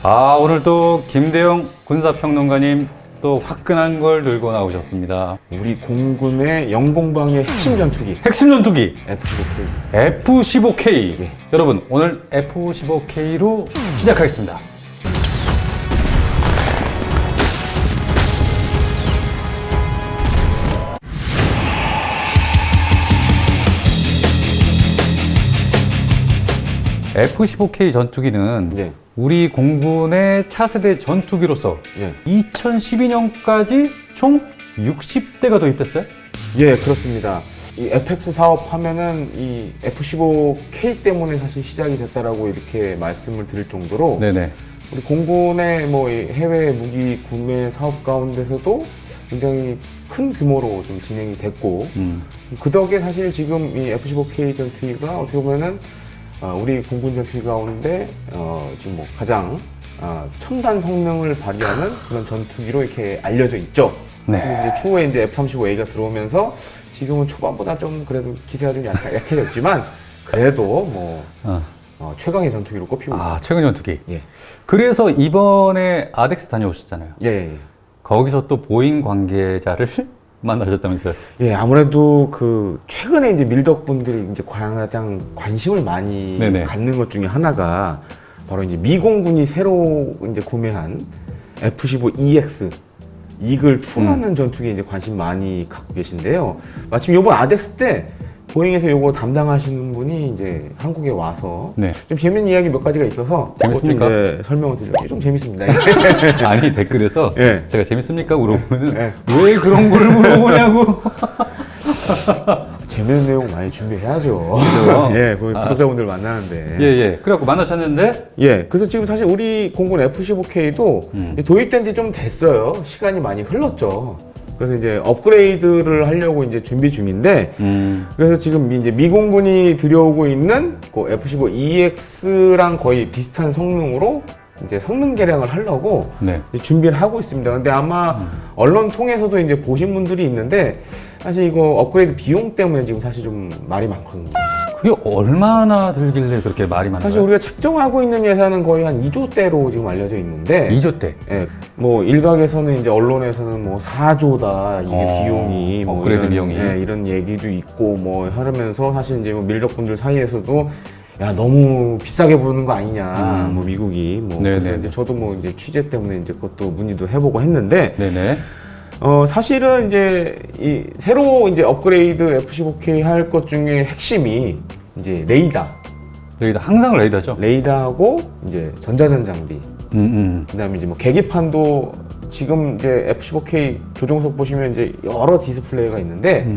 오늘 또 김대영 군사평론가님 또 화끈한 걸 들고 나오셨습니다. 우리 공군의 영공방의 핵심 전투기 핵심 전투기 F-15K. F-15K. 네. 여러분 오늘 F-15K로 시작하겠습니다. F-15K 전투기는 네. 우리 공군의 차세대 전투기로서 네. 2012년까지 총 60대가 도입됐어요? 예, 그렇습니다. 이 FX 사업 하면은 이 F-15K 때문에 사실 시작이 됐다라고 이렇게 말씀을 드릴 정도로 네네. 우리 공군의 뭐 이 해외 무기 구매 사업 가운데서도 굉장히 큰 규모로 좀 진행이 됐고 그 덕에 사실 지금 이 F-15K 전투기가 어떻게 보면은 우리 공군 전투기 가운데 지금 뭐 가장 첨단 성능을 발휘하는 그런 전투기로 이렇게 알려져 있죠. 네. 근데 이제 추후에 이제 F-35A가 들어오면서 지금은 초반보다 좀 그래도 기세가 좀 약해졌지만 그래도 뭐 최강의 전투기로 꼽히고 있습니다. 최근 전투기. 예. 그래서 이번에 아덱스 다녀오셨잖아요. 예. 거기서 또 보잉 관계자를 만나셨다면서요? 예, 아무래도 그 최근에 이제 밀덕분들이 이제 가장 관심을 많이 네네. 갖는 것 중에 하나가 바로 이제 미 공군이 새로 이제 구매한 F-15EX 이글2라는 전투기에 이제 관심 많이 갖고 계신데요. 마침 요번 아덱스 때 보잉에서 요거 담당하시는 분이 이제 한국에 와서 네. 좀 재밌는 이야기 몇 가지가 있어서 재밌습니까? 그것 좀 이제 설명을 드리려고 좀 재밌습니다. 아니 댓글에서 예. 제가 재밌습니까? 물어보면 예. 왜 그런 걸 물어보냐고. 재밌는 내용 많이 준비해야죠. 그죠? 예, 그 구독자분들 만나는데. 예. 그래갖고 만나셨는데 예, 그래서 지금 사실 우리 공군 F-15K도 도입된 지 좀 됐어요. 시간이 많이 흘렀죠. 그래서 이제 업그레이드를 하려고 이제 준비 중인데, 그래서 지금 이제 미 공군이 들여오고 있는 그 F-15EX랑 거의 비슷한 성능으로 이제 성능 개량을 하려고 네. 이제 준비를 하고 있습니다. 근데 아마 언론 통해서도 이제 보신 분들이 있는데, 사실 이거 업그레이드 비용 때문에 지금 사실 좀 말이 많거든요. 그게 얼마나 들길래 그렇게 말이 많나요? 사실 우리가 책정하고 있는 예산은 거의 한 2조대로 지금 알려져 있는데 2조 대. 예, 뭐 일각에서는 이제 언론에서는 뭐 4조다 이게 비용이 뭐 업그레이드 이런, 비용이. 예, 이런 얘기도 있고 뭐 하면서 사실 이제 뭐 밀덕분들 사이에서도 야 너무 비싸게 부르는 거 아니냐 뭐 미국이 뭐 네네. 그래서 이제 저도 뭐 이제 취재 때문에 이제 그것도 문의도 해보고 했는데 네네. 사실은 이제 이 새로 이제 업그레이드 F-15K 할 것 중에 핵심이 이제 레이더. 여기다 항상 레이더죠? 레이더하고 이제 전자전 장비. 그다음에 이제 뭐 계기판도 지금 이제 F-15K 조종석 보시면 이제 여러 디스플레이가 있는데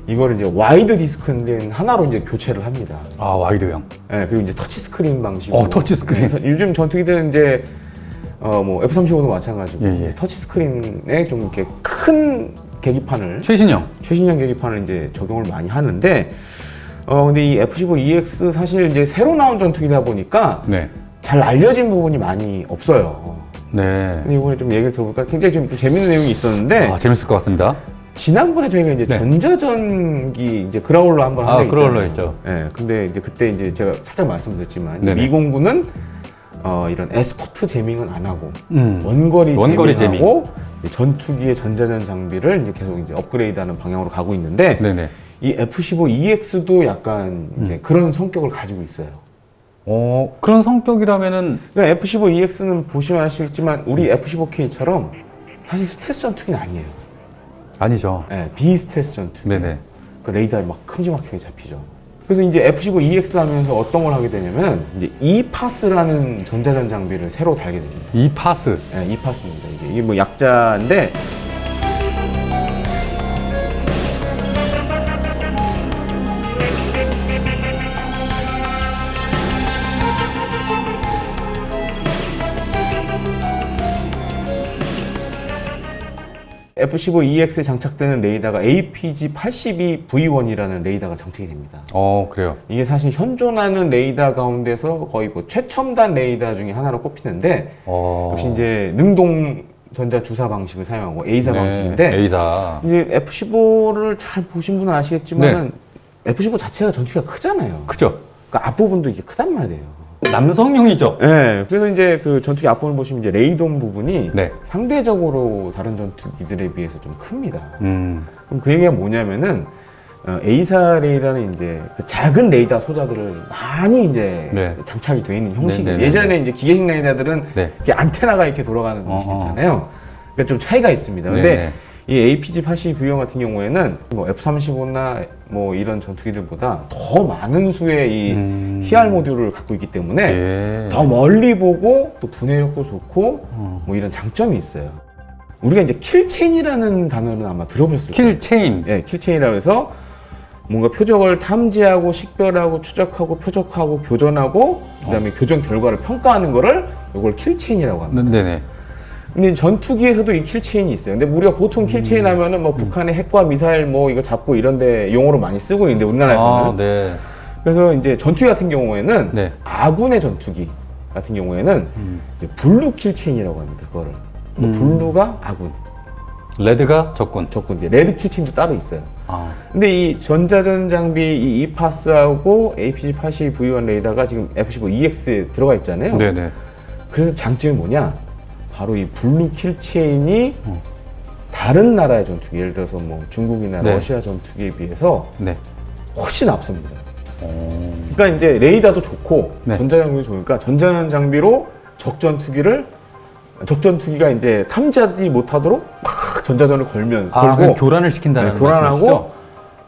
이거를 이제 와이드 디스크인 하나로 이제 교체를 합니다. 와이드형. 예, 그리고 이제 터치 스크린 방식으로. 터치 스크린. 요즘 전투기들은 이제 뭐 F-35도 마찬가지고 예. 터치 스크린에 좀 이렇게 큰 계기판을 최신형 계기판을 이제 적용을 많이 하는데 근데 이 F-15EX 사실 이제 새로 나온 전투기다 보니까 네. 잘 알려진 부분이 많이 없어요. 네. 근데 이번에 좀 얘기를 들어보니까 굉장히 좀 재밌는 내용이 있었는데 재밌을 것 같습니다. 지난번에 저희가 이제 네. 전자전기 이제 그라울러 한번 한 적 있잖아요. 그라울러 있죠. 예, 근데 이제 그때 이제 제가 살짝 말씀드렸지만 네네. 미 공군은 이런 에스코트 제밍은 안 하고 원거리 원거리 제밍. 제밍하고 전투기의 전자전 장비를 이제 계속 이제 업그레이드하는 방향으로 가고 있는데 네네. 이 F-15EX도 약간 이제 그런 성격을 가지고 있어요. 그런 성격이라면은 그러니까 F-15EX는 보시면 아시겠지만 우리 F-15K처럼 사실 스텔스 전투기는 아니에요. 아니죠. 네, 비스텔스 전투기. 네네. 그 레이더에 막 큼지막하게 잡히죠. 그래서 이제 F-15EX 하면서 어떤 걸 하게 되냐면 이제 E-PASS라는 전자전 장비를 새로 달게 됩니다. E-PASS. 네, E-PASS입니다. 이게 뭐 약자인데 F-15EX에 장착되는 레이더가 APG-82V1이라는 레이더가 장착이 됩니다. 그래요. 이게 사실 현존하는 레이더 가운데서 거의 뭐 최첨단 레이더 중에 하나로 꼽히는데 역시 이제 능동 전자 주사 방식을 사용하고 A사 방식인데 A사. 이제 F-15를 잘 보신 분은 아시겠지만 F-15 자체가 전투기가 크잖아요. 크죠. 그러니까 앞부분도 이게 크단 말이에요. 남성용이죠. 네, 그래서 이제 그 전투기 앞부분을 보시면 이제 레이돔 부분이 네. 상대적으로 다른 전투기들에 비해서 좀 큽니다. 음. 그럼 그 얘기가 뭐냐면은 A사 레이더는 이제 그 작은 레이더 소자들을 많이 이제 네. 장착이 되어 있는 형식이에요. 네, 네, 네, 예전에 네. 이제 기계식 레이더들은 네. 이렇게 안테나가 이렇게 돌아가는 방식이 있잖아요. 그러니까 좀 차이가 있습니다. 근데 네. 이 APG-82V 같은 경우에는 뭐 F-35나 뭐 이런 전투기들보다 더 많은 수의 이 TR 모듈을 갖고 있기 때문에 예. 더 멀리 보고 또 분해력도 좋고 뭐 이런 장점이 있어요. 우리가 이제 킬체인이라는 단어는 아마 들어보셨을 거예요. 킬체인. 예, 킬체인이라고 해서 뭔가 표적을 탐지하고 식별하고 추적하고 표적하고 교전하고 그다음에 교전 결과를 평가하는 거를 이걸 킬체인이라고 합니다. 네네. 근데 전투기에서도 이 킬체인이 있어요. 근데 우리가 보통 킬체인 하면은 뭐 북한의 핵과 미사일 뭐 이거 잡고 이런데 용어로 많이 쓰고 있는데 우리나라에서는. 아, 네. 그래서 이제 전투기 같은 경우에는 네. 아군의 전투기 같은 경우에는 이제 블루 킬체인이라고 합니다. 그거를. 블루가 아군, 레드가 적군. 적군 이제 레드 킬체인도 따로 있어요. 아. 근데 이 전자전 장비 이 이파스하고 APG-82V1 레이더가 지금 F-15EX에 들어가 있잖아요. 네네. 그래서 장점이 뭐냐? 바로 이 블루 킬체인이 다른 나라의 전투기, 예를 들어서 뭐 중국이나 네. 러시아 전투기에 비해서 네. 훨씬 앞섭니다. 그러니까 이제 레이더도 좋고 네. 전자장비도 좋으니까 전자전 장비로 적전투기가 이제 탐지하지 못하도록 팍 전자전을 걸면 아, 걸고 교란을 시킨다는 네, 교란하고 말씀이시죠?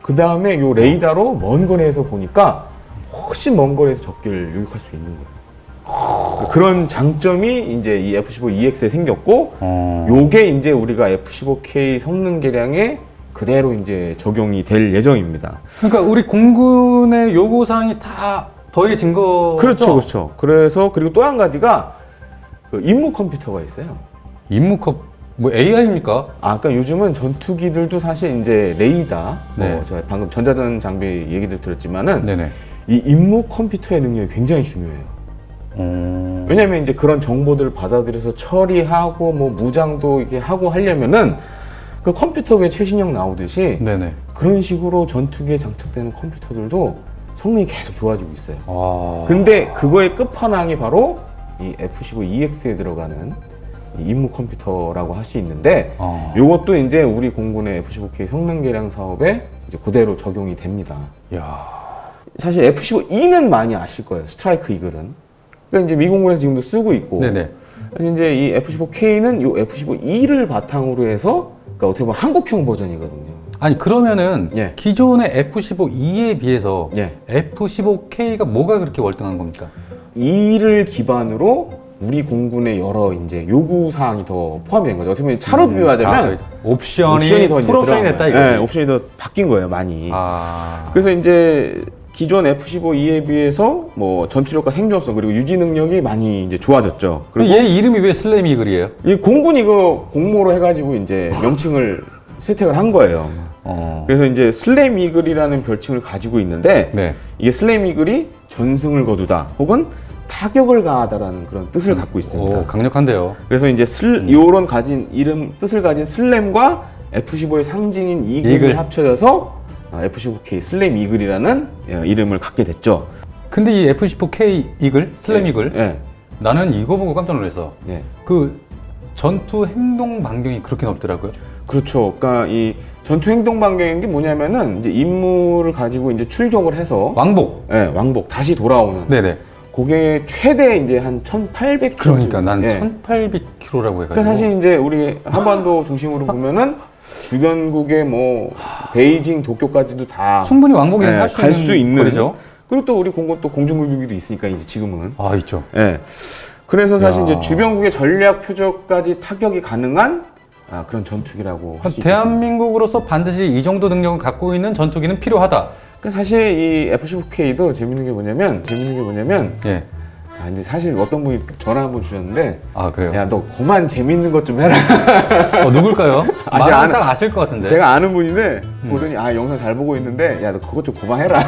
그 다음에 요 레이더로 먼 거리에서 보니까 훨씬 먼 거리에서 적기를 요격할 수 있는 거예요. 그런 장점이 이제 이 F-15EX에 생겼고, 요게 이제 우리가 F-15K 성능 개량에 그대로 이제 적용이 될 예정입니다. 그러니까 우리 공군의 요구 사항이 다 더해진 거죠? 그렇죠, 그렇죠. 그래서 그리고 또 한 가지가 그 임무 컴퓨터가 있어요. 임무컵 뭐 AI입니까? 아, 그러니까 요즘은 전투기들도 사실 이제 레이더, 네. 뭐 제가 방금 전자전 장비 얘기들 들었지만은 네네. 이 임무 컴퓨터의 능력이 굉장히 중요해요. 왜냐면 이제 그런 정보들을 받아들여서 처리하고 뭐 무장도 이렇게 하고 하려면은 그 컴퓨터에 최신형 나오듯이 네네. 그런 식으로 전투기에 장착되는 컴퓨터들도 성능이 계속 좋아지고 있어요. 아. 근데 그거의 끝판왕이 바로 이 F-15EX에 들어가는 이 임무 컴퓨터라고 할 수 있는데 요것도 이제 우리 공군의 F-15K 성능 개량 사업에 이제 그대로 적용이 됩니다. 야. 사실 F-15E는 많이 아실 거예요. 스트라이크 이글은. 그러니까 이제 미공군에서 지금도 쓰고 있고. 네네. 이제 이 F-15K는 요 F-15E를 바탕으로 해서 그러니까 어떻게 보면 한국형 버전이거든요. 아니 그러면은 예. 기존의 F-15E에 비해서 예. F-15K가 뭐가 그렇게 월등한 겁니까? 이를 기반으로 우리 공군의 여러 이제 요구 사항이 더 포함이 된 거죠. 어떻게 보면 차로 비유하자면 옵션이 더 이제 풀옵션이 들어간 됐다 거예요. 이거지. 네, 옵션이 더 바뀐 거예요, 많이. 아. 그래서 이제 기존 F-15E에 비해서 뭐 전투력과 생존성 그리고 유지 능력이 많이 이제 좋아졌죠. 그리고 얘 이름이 왜 슬램 이글이에요? 이 공군 이거 공모로 해가지고 이제 명칭을 채택을 한 거예요. 그래서 이제 슬램 이글이라는 별칭을 가지고 있는데 네. 이게 슬램 이글이 전승을 거두다 혹은 타격을 가하다라는 그런 뜻을 갖고 있습니다. 오, 강력한데요. 그래서 이제 요런 가진 뜻을 가진 슬램과 F-15의 상징인 이글이 이글. 합쳐져서 F-15K 슬램 이글이라는 이름을 갖게 됐죠. 근데 이 F-15K 이글, 슬램 이글, 네. 나는 이거 보고 깜짝 놀랐어. 네. 그 전투 행동 반경이 그렇게 넓더라고요. 그렇죠. 그러니까 이 전투 행동 반경인 게 뭐냐면은 이제 임무를 가지고 이제 출격을 해서 왕복. 네, 왕복 다시 돌아오는. 네네. 그게 최대 이제 한 1,800km. 그러니까 난 네. 1,800km라고 해가지고. 그러니까 사실 이제 우리 한반도 중심으로 보면은 주변국의 뭐 베이징, 도쿄까지도 다 충분히 왕복이 네, 할 수 갈 수 있는 거리죠. 그리고 또 우리 공군 또 공중무기도 있으니까 이제 지금은. 아 있죠. 예. 그래서 사실 야. 이제 주변국의 전략 표적까지 타격이 가능한 그런 전투기라고 할 수 있겠습니다. 대한민국으로서 반드시 이 정도 능력을 갖고 있는 전투기는 필요하다. 그 사실 이 F-15K도 재밌는 게 뭐냐면 예. 근데 사실 어떤 분이 전화 한번 주셨는데 아 그래요. 야 너 그만 재밌는 것 좀 해라. 누굴까요? 아, 말하면 제가 딱 아실 것 같은데. 제가 아는 분인데 보더니 영상 잘 보고 있는데 야 너 그것 좀 그만해라.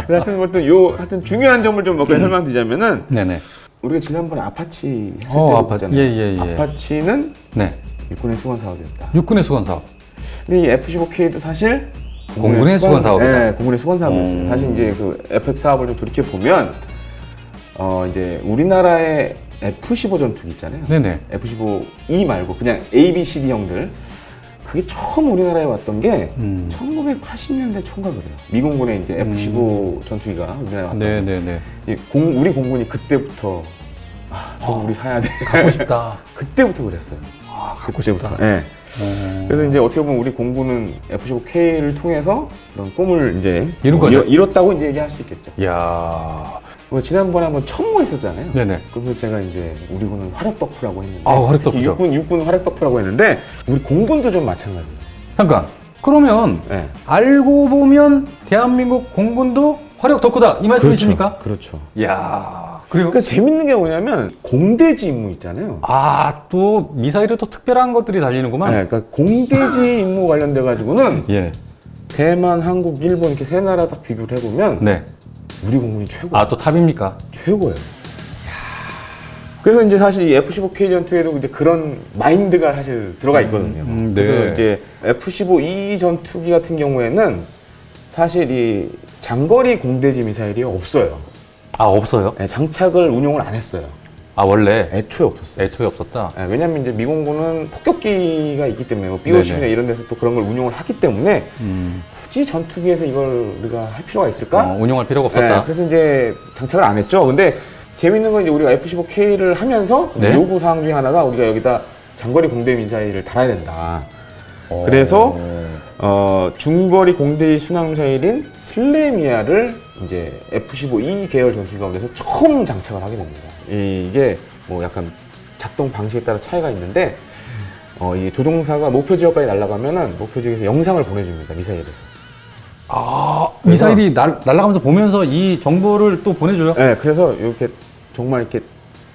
하여튼 중요한 점을 좀 몇 가지 설명드리자면은 네네. 우리가 지난번에 아파치 했을 때 아파치. 봤잖아요. 예. 아파치는 네. 육군의 수건 사업이었다. 육군의 수건 사업. 근데 이 F-15K도 사실 공군의 수건 사업이다. 네, 공군의 수건 사업이었어요. 사실 이제 그 FX 사업을 좀 돌이켜 보면 이제 우리나라의 F-15 전투기 있잖아요. 네네. F-15E 말고 그냥 A, B, C, D형들. 그게 처음 우리나라에 왔던 게 1980년대 초인가 그래요. 미공군의 이제 F-15 전투기가 우리나라에 왔던 네네네. 우리 공군이 그때부터 저거 우리 사야 돼. 갖고 싶다. 그때부터 그랬어요. 갖고 싶다. 네. 그래서 이제 어떻게 보면 우리 공군은 F-15K를 통해서 그런 꿈을 이제 이룬 거죠. 이뤘다고 이제 얘기할 수 있겠죠. 이야. 지난번에 한번 천모했었잖아요. 네네. 그래서 제가 이제 우리 군은 화력덕후라고 했는데, 화력덕후죠. 육군 화력덕후라고 했는데 우리 공군도 좀 마찬가지예요. 잠깐. 그러면 네. 알고 보면 대한민국 공군도 화력 덕후다 이 말씀이십니까? 그렇죠. 이야. 그래요? 그러니까 재밌는 게 뭐냐면 공대지 임무 있잖아요. 또 미사일에 또 특별한 것들이 달리는구만. 네, 그러니까 공대지 임무 관련돼 가지고는 예. 대만, 한국, 일본 이렇게 세 나라 딱 비교를 해보면 네. 우리 공군이 최고. 또 탑입니까? 최고예요. 그래서 이제 사실 이 F-15K 전투에도 이제 그런 마인드가 사실 들어가 있거든요. 네. 그래서 이제 F-15E 전투기 같은 경우에는 사실 이 장거리 공대지 미사일이 없어요. 없어요? 네, 장착을 운용을 안 했어요. 원래 애초에 없었어요. 애초에 없었다. 네, 왜냐면 이제 미공군은 폭격기가 있기 때문에 뭐 BOC나 네네. 이런 데서 또 그런 걸 운용을 하기 때문에 굳이 전투기에서 이걸 우리가 할 필요가 있을까? 운용할 필요가 없었다. 네, 그래서 이제 장착을 안 했죠. 근데 재밌는 건 이제 우리가 F-15K를 하면서 네. 요구 사항 중에 하나가 우리가 여기다 장거리 공대 미사일을 달아야 된다. 그래서 중거리 공대 순항 미사일인 슬레미아를 이제 F-15E 계열 전투기 가운데서 처음 장착을 하게 됩니다. 이게 뭐 약간 작동 방식에 따라 차이가 있는데 이 조종사가 목표 지역까지 날아가면은 목표 지역에서 영상을 보내줍니다. 미사일에서. 미사일이 날아가면서 보면서 이 정보를 또 보내줘요? 네, 그래서 이렇게 정말 이렇게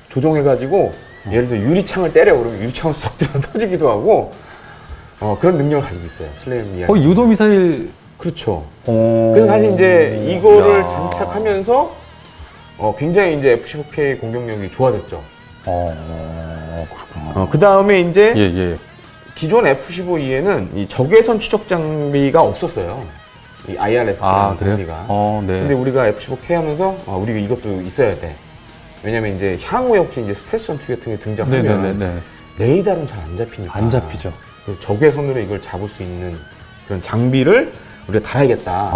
조종해가지고 예를 들어 유리창을 때려 그러면 유리창을 쏙 들어 터지기도 하고 그런 능력을 가지고 있어요. 슬레미아. 거의 유도 미사일. 그렇죠. 그래서 사실 이제 이거를 장착하면서 굉장히 이제 F-15K 공격력이 좋아졌죠. 그렇구나. 그 다음에 이제 예. 기존 F-15E에는 이 적외선 추적 장비가 없었어요. 이 IRST 장비가. 네. 근데 우리가 F-15K 하면서 우리가 이것도 있어야 돼. 왜냐면 이제 향후에 혹시 이제 스트레스 전투기 같은 게 등장하면 네네네. 레이더는 잘 안 잡히니까. 안 잡히죠. 그래서 적외선으로 이걸 잡을 수 있는 그런 장비를 우리가 달아야겠다.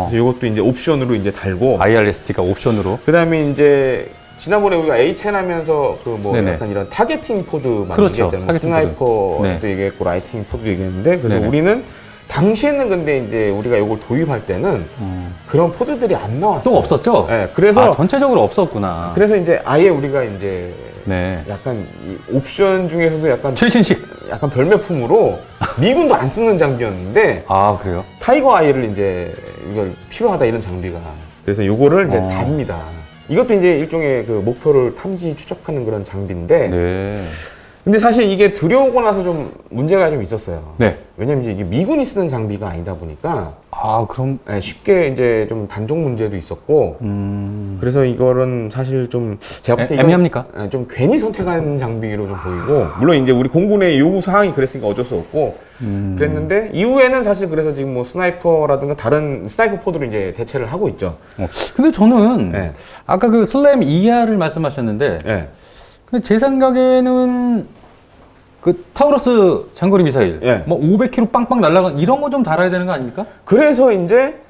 그래서 이것도 이제 옵션으로 이제 달고. IRST가 옵션으로. 그다음에 이제 지난번에 우리가 A10 하면서 그 뭐 네네. 약간 이런 타겟팅 포드 많이 그렇죠. 얘기했잖아요. 타겟팅 스나이퍼도 포드. 네. 얘기했고 라이팅 포드도 얘기했는데 그래서 네네. 우리는 당시에는 근데 이제 우리가 이걸 도입할 때는 그런 포드들이 안 나왔어요. 또 없었죠? 네, 그래서 전체적으로 없었구나. 그래서 이제 아예 우리가 이제 네. 약간 이 옵션 중에서도 약간 최신식. 약간 별매품으로 미군도 안 쓰는 장비였는데 그래요? 타이거 아이를 이제 이걸 필요하다 이런 장비가 그래서 요거를 이제 답니다. 이것도 이제 일종의 그 목표를 탐지 추적하는 그런 장비인데 네. 근데 사실 이게 들여오고 나서 좀 문제가 좀 있었어요. 네. 왜냐면 이제 이게 미군이 쓰는 장비가 아니다 보니까 그럼. 네, 쉽게 이제 좀 단종 문제도 있었고 그래서 이거는 사실 좀 제가 볼 때 애매합니까? 좀 괜히 선택한 장비로 좀 보이고 물론 이제 우리 공군의 요구 사항이 그랬으니까 어쩔 수 없고 그랬는데 이후에는 사실 그래서 지금 뭐 스나이퍼라든가 다른 스나이퍼 포드로 이제 대체를 하고 있죠. 근데 저는 네. 아까 그 슬램 ER을 말씀하셨는데 네. 근데 제 생각에는 그 타우러스 장거리 미사일 예. 뭐 500km 빵빵 날아간 이런 거 좀 달아야 되는 거 아닙니까? 그래서 이제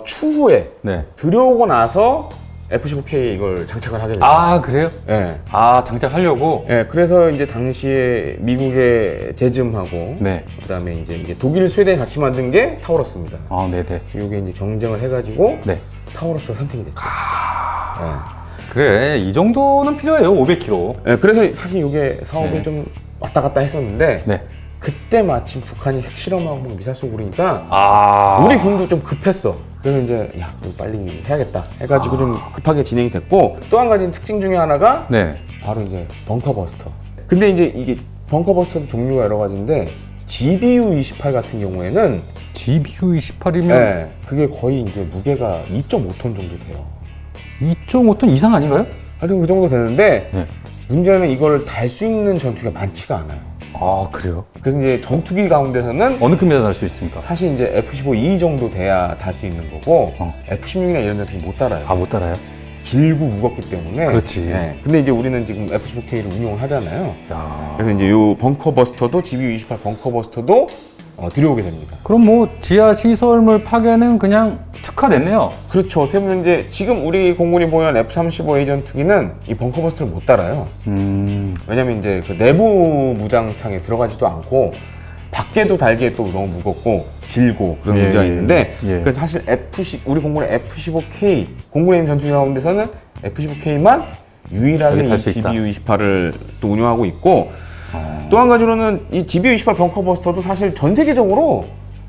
추후에 네. 들여오고 나서 F-15K 이걸 장착을 하게 됩니다. 그래요? 네. 장착하려고? 네, 그래서 이제 당시에 미국의 제즘하고 네. 그다음에 이제 독일, 스웨덴이 같이 만든 게 타우러스입니다. 네네. 이게 이제 경쟁을 해가지고 네. 타우러스가 선택이 됐죠. 그래, 이 정도는 필요해요, 500km. 네, 그래서 사실 이게 사업이 네. 좀 왔다 갔다 했었는데 네. 그때 마침 북한이 핵실험하고 막 미사일 쏘고 그러니까 우리 군도 좀 급했어. 그래서 이제 좀 빨리 해야겠다 해가지고 좀 급하게 진행이 됐고 또 한 가지 특징 중에 하나가 네. 바로 이제 벙커버스터. 근데 이제 이게 벙커버스터도 종류가 여러 가지인데 GBU-28 같은 경우에는 GBU-28이면 네, 그게 거의 이제 무게가 2.5톤 정도 돼요. 2.5톤 이상 아닌가요? 하여튼 그 정도 되는데 네. 문제는 이걸 달 수 있는 전투기가 많지가 않아요. 그래요? 그래서 이제 전투기 가운데서는 어느 급에서 달 수 있습니까? 사실 이제 F-15E 정도 돼야 달 수 있는 거고 어. F-16이나 이런 데는 못 달아요. 못 달아요? 길고 무겁기 때문에. 그렇지. 예. 근데 이제 우리는 지금 F15K를 운용을 하잖아요. 야. 그래서 이제 요 벙커 버스터도 GBU28 벙커 버스터도 들여오게 됩니다. 그럼 뭐 지하 시설물 파괴는 그냥 특화됐네요. 그렇죠. 어떻게 보면 이제 지금 우리 공군이 보유한 F-35 에이전투기는 이 벙커 버스터를 못 달아요. 왜냐면 이제 그 내부 무장창에 들어가지도 않고 밖에도 달기에 또 너무 무겁고 길고 그런 예, 문제가 예, 있는데 예. 그래서 사실 우리 공군의 F-15K 공군에 있는 전투기 가운데서는 F-15K만 유일하게 여기 탈 이 수 있다. GBU-28을 또 운영하고 있고 또 한 가지로는 이 GBU-28 벙커 버스터도 사실 전 세계적으로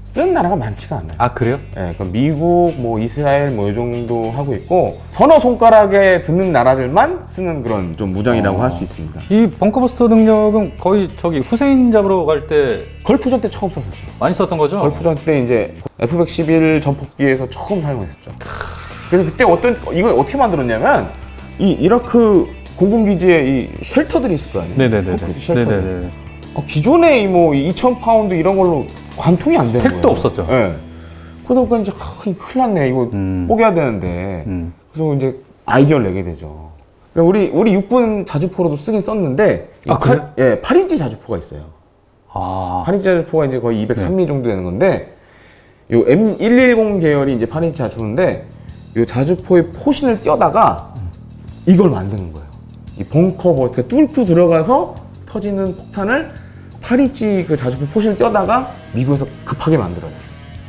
쓰는 나라가 많지가 않아요. 아 그래요? 예, 그러니까 미국, 뭐 이스라엘 뭐 이 정도 하고 있고 서너 손가락에 드는 나라들만 쓰는 그런 좀 무장이라고 할 수 있습니다. 이 벙커버스터 능력은 거의 저기 후세인 잡으러 갈 때 걸프전 때 처음 썼었죠. 많이 썼던 거죠? 걸프전 때 이제 F-111 전폭기에서 처음 사용했었죠. 그래서 그때 이걸 어떻게 만들었냐면 이 이라크 공군기지에 이 쉘터들이 있을 거 아니에요? 네네네. 콘크리트 쉘터들. 네네네. 기존에 이 뭐 2,000파운드 이런 걸로 관통이 안 되는 거예요. 택도 없었죠. 예. 그러다 보니까 이제 큰일 났네. 이거 뽀개야 되는데. 그래서 이제 아이디어를 내게 되죠. 그러니까 우리 육군 자주포로도 쓰긴 썼는데 아, 그래요? 8인치 자주포가 있어요. 아 8인치 자주포가 이제 거의 203mm 정도 되는 건데 요 M110 계열이 이제 8인치 자주포인데 요 자주포의 포신을 띄어다가 이걸 만드는 거예요. 이 벙커 그러니까 뚫고 들어가서 터지는 폭탄을 8인치 그 자주포 포신을 띄어다가 미국에서 급하게 만들어요.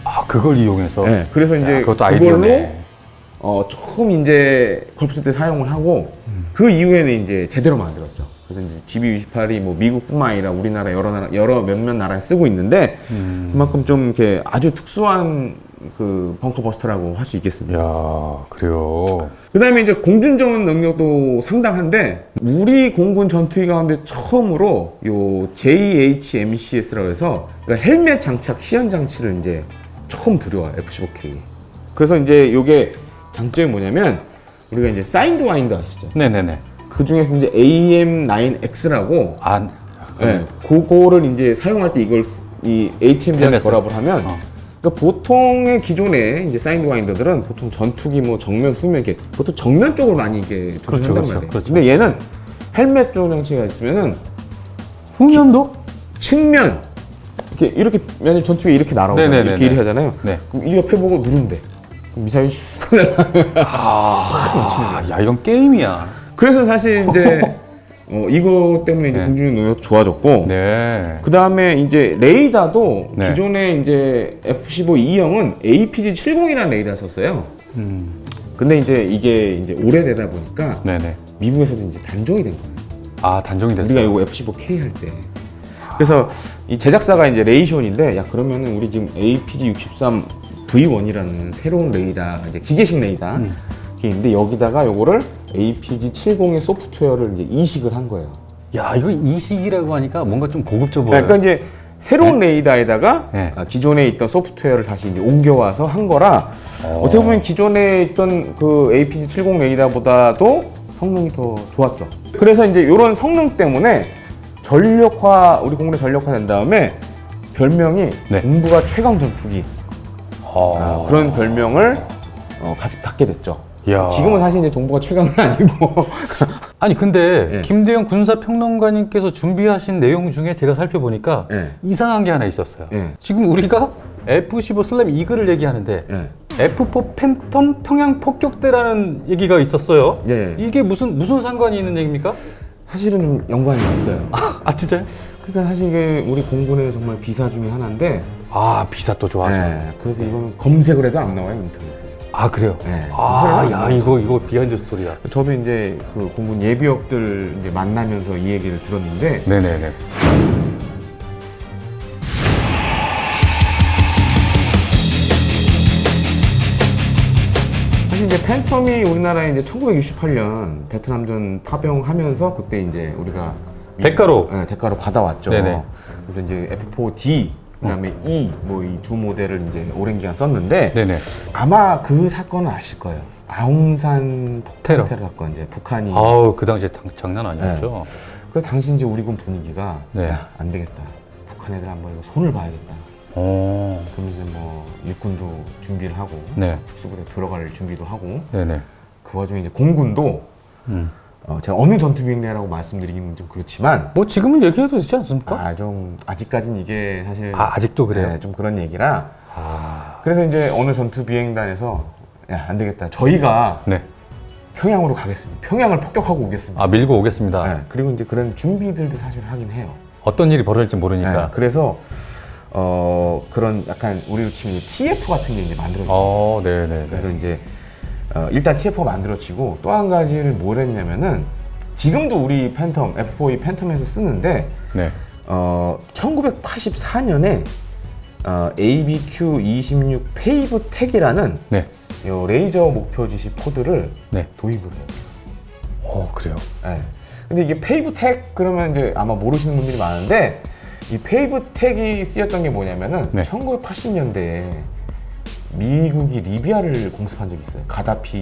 아, 그걸 이용해서. 네, 그래서 이제 그것도 그걸로 아이디어네. 처음 이제 걸프전 때 사용을 하고 그 이후에는 이제 제대로 만들었죠. 그래서 이제 GBU-28이 뭐 미국뿐만 아니라 우리나라 여러 몇몇 나라에 쓰고 있는데 그만큼 좀 이렇게 아주 특수한 그 벙커버스터라고 할 수 있겠습니다. 야 그래요. 그 다음에 이제 공중정원 능력도 상당한데 우리 공군 전투기 가운데 처음으로 요 JHMCS라고 해서 그러니까 헬멧 장착 시연 장치를 이제 처음 들여와요. F-15K. 그래서 이제 요게 장점이 뭐냐면 우리가 이제 사인드 와인드 아시죠? 네네네. 그 중에서 이제 AM9X라고 아 네, 그거를 이제 사용할 때 이걸 이 HMD랑 헬멧을. 결합을 하면 그러니까 보통의 기존의 이제 사인드 와인더들은 보통 전투기 뭐 정면 후면 이렇게 보통 정면 쪽으로 많이 이게 조준한단 그렇죠, 말이에요. 그렇죠. 근데 얘는 헬멧 조준 장치가 있으면은 후면도? 측면 이렇게 만약 전투기 이렇게 날아오잖아요. 네네네네. 이렇게 이렇게 하잖아요. 네. 그럼 이 옆에 보고 누른대. 그럼 미사일이 슉 야 이건 게임이야. 그래서 사실 이제 이거 때문에 이제 네. 공중 능력 좋아졌고. 네. 그 다음에 이제 레이더도 네. 기존에 이제 F-15E형은 APG-70이라는 레이더를 썼어요. 근데 이제 이게 이제 오래되다 보니까 네네. 미국에서도 이제 단종이 된 거예요. 아 단종이 됐어요. 우리가 이거 F-15K 할 때. 그래서 이 제작사가 이제 레이션인데 야 그러면은 우리 지금 APG-63 V1이라는 새로운 레이더 이제 기계식 레이더 이게 있는데 여기다가 요거를 APG-70의 소프트웨어를 이제 이식을 한 거예요. 야 이거 이식이라고 하니까 뭔가 좀 고급져 보여요. 그러니까 이제 새로운 레이더에다가 네. 기존에 있던 소프트웨어를 다시 이제 옮겨와서 한 거라 어떻게 보면 기존에 있던 그 APG-70 레이더보다도 성능이 더 좋았죠. 그래서 이제 이런 성능 때문에 우리 공군에 전력화된 다음에 별명이 네. 동북아 최강 전투기 그런 별명을 받게 됐죠. 야. 지금은 사실 이제 동북아 최강은 아니고 아니 근데 예. 김대영 군사평론가님께서 준비하신 내용 중에 제가 살펴보니까 예. 이상한 게 하나 있었어요. 예. 지금 우리가 F-15 슬램 이글을 얘기하는데 예. F-4 팬텀 평양 폭격대라는 얘기가 있었어요. 예. 이게 무슨 상관이 있는 얘기입니까? 사실은 좀 연관이 있어요. 아 진짜요? 그러니까 사실 이게 우리 공군의 정말 비사 중에 하나인데 아 비사 또 좋아하죠. 그래서 이거는 검색을 해도 안 나와요 인터넷에. 아 그래요? 네. 아, 야 이거 비하인드 스토리다. 저도 이제 그 공군 예비역들 이제 만나면서 이 얘기를 들었는데 네네네. 사실 이제 팬텀이 우리나라에 이제 1968년 베트남전 파병하면서 그때 이제 우리가 대가로. 네, 대가로 받아왔죠. 네네. 그래서 이제 F4D 그다음에 E 뭐 이 두 모델을 이제 오랜 기간 썼는데 네네. 아마 그 사건은 아실 거예요. 아웅산 폭탄 테러 사건 이제 북한이 아우 그 당시에 장난 아니었죠. 그래서 당시 이제 우리 군 분위기가 네. 야, 안 되겠다. 북한 애들 한번 이거 손을 봐야겠다. 오. 그러면서 뭐 일꾼도 준비를 하고 네. 특수부대 들어갈 준비도 하고 네네. 그 와중에 이제 공군도 제가 어느 전투 비행대라고 말씀드리기는 좀 그렇지만 뭐 지금은 얘기해도 되지 않습니까? 좀 아직까지는 이게 사실 아직도 그래요? 네, 좀 그런 얘기라 그래서 이제 어느 전투 비행단에서 야, 안 되겠다. 저희가 네. 평양으로 가겠습니다. 평양을 폭격하고 오겠습니다. 밀고 오겠습니다. 네, 그리고 이제 그런 준비들도 사실 하긴 해요. 어떤 일이 벌어질지 모르니까. 네, 그래서 그런 약간 우리로 치면 TF 같은 게 이제 만들어져요. 네네. 그래서 이제 일단 TF가 만들어지고 또 한 가지를 뭘 했냐면은 지금도 우리 팬텀 F4E 팬텀에서 쓰는데 네. 1984년에 ABQ26 페이브 택이라는 네. 요 레이저 목표 지시 코드를 네. 도입을 해요. 그래요. 네. 근데 이게 페이브 택 그러면 이제 아마 모르시는 분들이 많은데 이 페이브 택이 쓰였던 게 뭐냐면은 네. 1980년대에 미국이 리비아를 공습한 적이 있어요. 가다피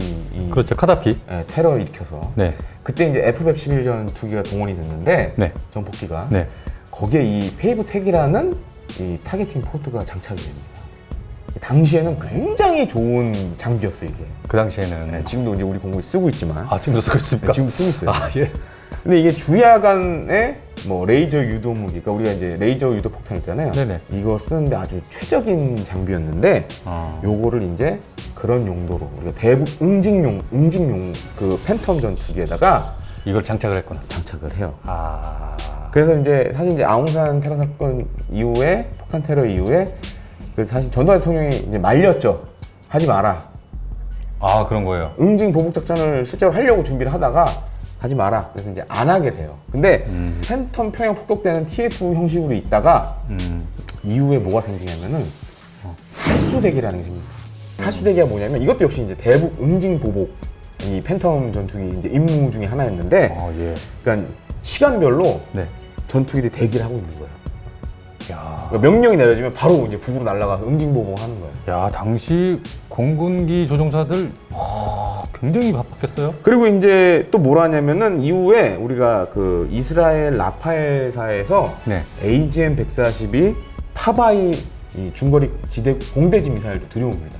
그렇죠. 카다피. 네, 테러 일으켜서. 네. 그때 이제 F-111 전투기가 동원이 됐는데 네. 전폭기가 네. 거기에 이 페이브 택이라는 이 타겟팅 포드가 장착이 됩니다. 당시에는 굉장히 좋은 장비였어요 이게. 그 당시에는. 네, 지금도 이제 우리 공군이 쓰고 있지만. 지금도 쓰고 있습니까? 네, 지금 쓰고 있어요. 예. 근데 이게 주야간의 뭐 레이저 유도 무기, 그러니까 우리가 이제 레이저 유도 폭탄 있잖아요. 네네. 이거 쓰는데 아주 최적인 장비였는데, 요거를 이제 그런 용도로 우리가 대북 응징용 그 팬텀 전투기에다가 이걸 장착을 했구나. 장착을 해요. 그래서 그래서 이제 사실 이제 아웅산 테러 사건 이후에 폭탄 테러 이후에 그래서 사실 전두환 대통령이 이제 말렸죠. 하지 마라. 그런 거예요. 응징 보복 작전을 실제로 하려고 준비를 하다가 하지 마라. 그래서 이제 안 하게 돼요. 근데 팬텀 평양 폭격대는 TF 형식으로 있다가 이후에 뭐가 생기냐면은 살수대기라는 게 생깁니다. 살수대기가 뭐냐면 이것도 역시 이제 대북 응징 보복 이 팬텀 전투기 이제 임무 중에 하나였는데, 예. 그러니까 시간별로 네. 전투기들이 대기를 하고 있는 거예요. 야. 그러니까 명령이 내려지면 바로 이제 북으로 날아가서 응징 보복하는 거예요. 야, 당시 공군기 조종사들 굉장히 바빴겠어요? 그리고 이제 또 뭘 하냐면은 이후에 우리가 그 이스라엘 라파엘사에서 네. AGM-142 파바이 이 중거리 지대 공대지 미사일도 들여옵니다.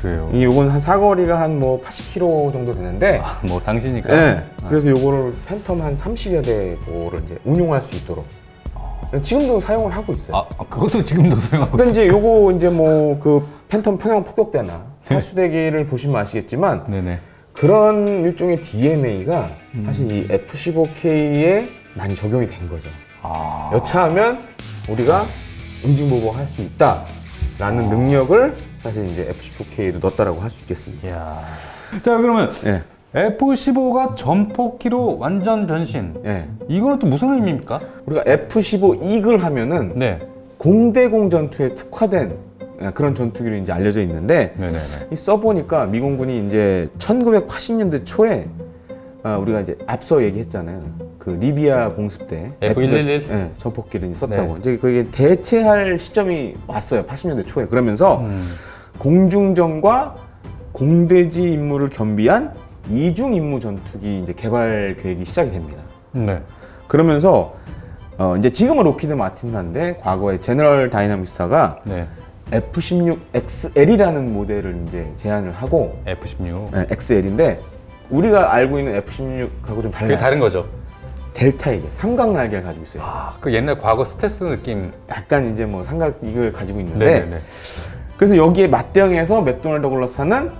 그래요. 요건 한 사거리가 한 뭐 80km 정도 되는데, 뭐 당시니까. 네. 그래서 요거를 팬텀 한 30여 대를 이제 운용할 수 있도록 지금도 사용을 하고 있어요. 그것도 지금도 사용하고 근데 있어요. 이제 요거 이제 뭐 그 팬텀 평양 폭격대나 살수대기를 보시면 아시겠지만 네네. 그런 일종의 DNA가 사실 이 F-15K에 많이 적용이 된 거죠. 여차하면 우리가 응징보복 할 수 있다라는 능력을 사실 이제 F-15K에도 넣었다라고 할 수 있겠습니다. 이야. 자, 그러면 네. F-15가 전폭기로 완전 변신. 네. 이거는 또 무슨 의미입니까? 우리가 F-15 이글 하면은 네. 공대공 전투에 특화된 그런 전투기로 이제 알려져 있는데, 네네네. 이 써보니까 미공군이 이제 1980년대 초에 우리가 이제 앞서 얘기했잖아요. 그 리비아 공습 때 F111? 네, 전폭기를 썼다고. 네. 이제 그게 대체할 시점이 왔어요. 80년대 초에. 그러면서 공중전과 공대지 임무를 겸비한 이중 임무 전투기 이제 개발 계획이 시작이 됩니다. 네. 그러면서 이제 지금은 로키드 마틴사인데 과거에 제너럴 다이나믹스가 네. F-16XL이라는 모델을 이제 제안을 하고, F-16. 네, XL인데 우리가 알고 있는 F-16하고 좀 달라요. 그게 다른 거죠. 델타 이게 삼각 날개를 가지고 있어요. 그 옛날 과거 스텔스 느낌. 약간 이제 뭐 삼각 이걸 가지고 있는데, 네네네. 그래서 여기에 맞대응해서 맥도날드 더글라스는